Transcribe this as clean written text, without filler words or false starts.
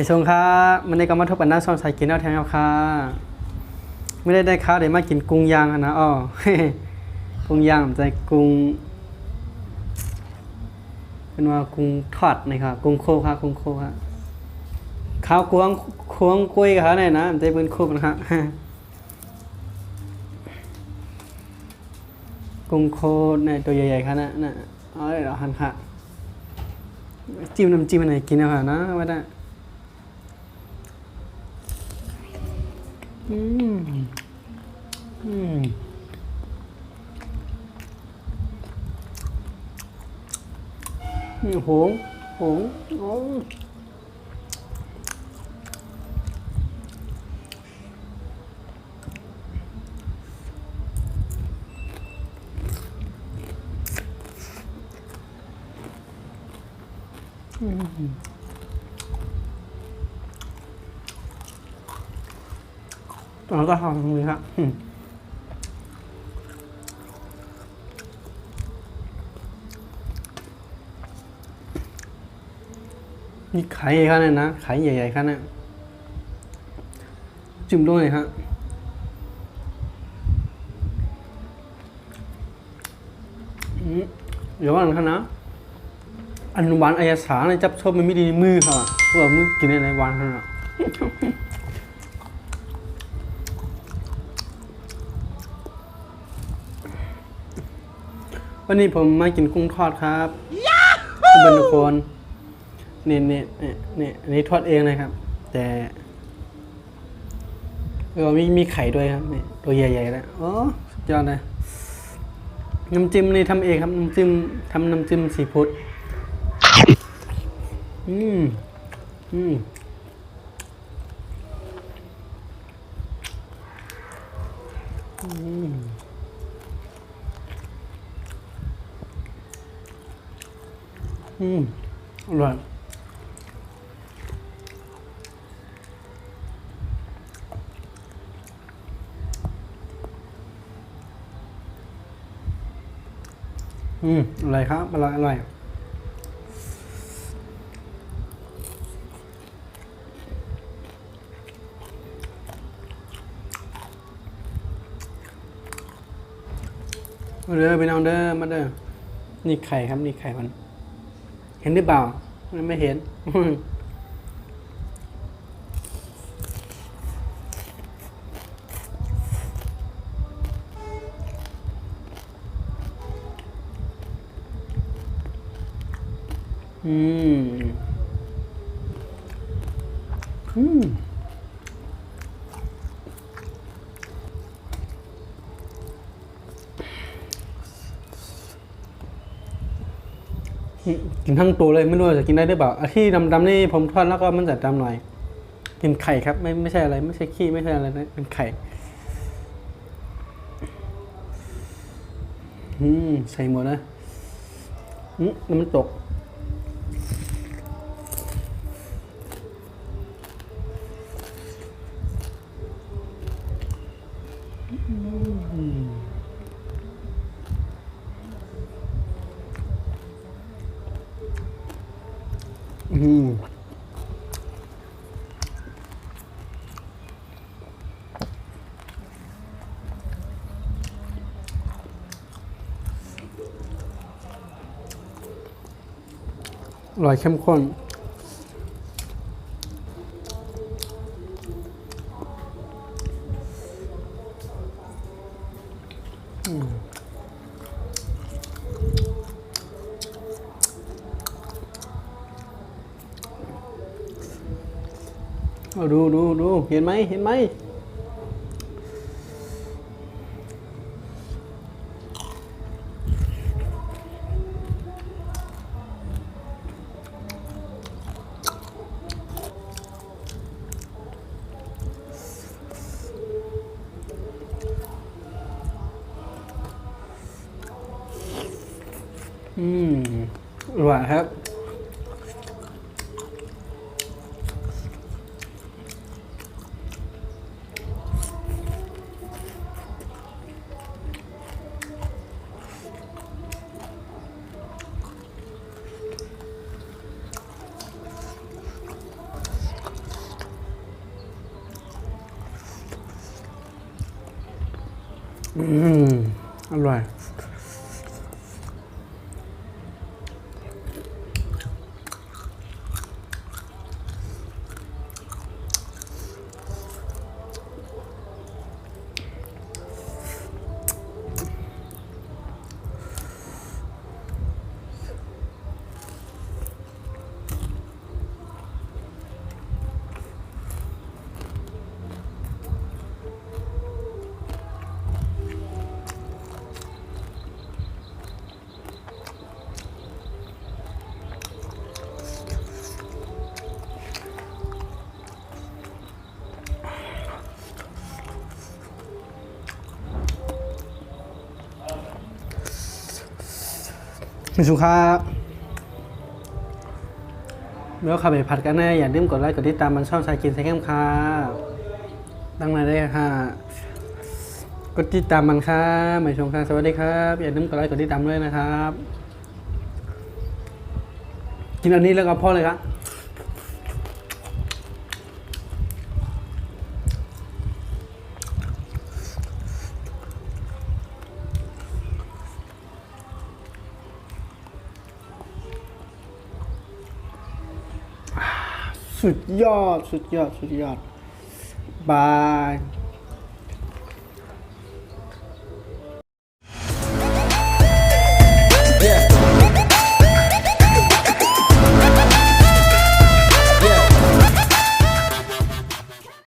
ชงค่ะมันในก็มาทบกันหน้าซองใส่กินเอาแทงเอาค่ะไม่ได้ค้าเดี๋ยวมากินกุ้งย่างนะอ้อ กุ้งย่างใจกุ้งเป็นว่ากุ้งทอดนะครับกุ้งโคค่ะกุ้งโคค่ะข้าวกวงควงกุ้ยค่ะเนี่ยนะใจเป็นคุบนะครับ กุ้งโคเนี่ยตัวใหญ่ๆค่ะนะเอาเลยเราหั่นค่ะจิ้มน้ำจิ้มอะไรกินเอาค่ะนะว่าได้อืมอืมโหงโหงโอ้ตัวนั้นก็ทำเลยครับนี่ไข่ครับเนี่ยนะไข่ใหญ่ๆครับเนี่ยจิ้มด้วยครับเดี๋ยวว่าหลังนะอันหวานอายสาในจับชอบมันไม่ดีมือเขาอ่ะเพื่อมือกินในหวานขนาดวันนี้ผมมากินกุ้งทอดครับทุกคนนี่อันนี้ทอดเองเลยครับ แต่มีไข่ด้วยครับนี่ตัวใหญ่ๆแล้วโอ้สุดยอดเลยน้ำจิ้มนี่ทำเองครับน้ำจิ้มซีฟู้ดอืมอืมอืมอร่อยอร่อยครับอร่อยมาเด้อไปน้องเด้อมาเด้อนี่ไข่ครับนี่ไข่มันเห็นหรือเปล่าไม่เห็นอืมอืมกินทั้งตัวเลยไม่รู้จะกินได้หรือเปล่าที่ดำๆนี่ผมทอดแล้วก็มันจะดำหน่อยกินไข่ครับไม่ใช่อะไรไม่ใช่ขี้ไม่ใช่อะไรนะเป็นไข่ใส่หมดนะน้ำมันตกอร่อยเข้มข้นเอาดูเห็นไหมอร่อยครับ อืมอร่อยคุณสุขาเดี๋ยวขับไปผัดกันแน่อย่าลืมกดไลค์กดติดตามมันช่องชายกินไซแคมค่ะตั้งมาได้ค่ะกดติดตามมันค่ะหมายชมค่ะสวัสดีครับอย่าลืมกดไลค์กดติดตามด้วยนะครับกินอันนี้แล้วก็พอเลยครับสุดยอดสุดยอดสุดยอดบาย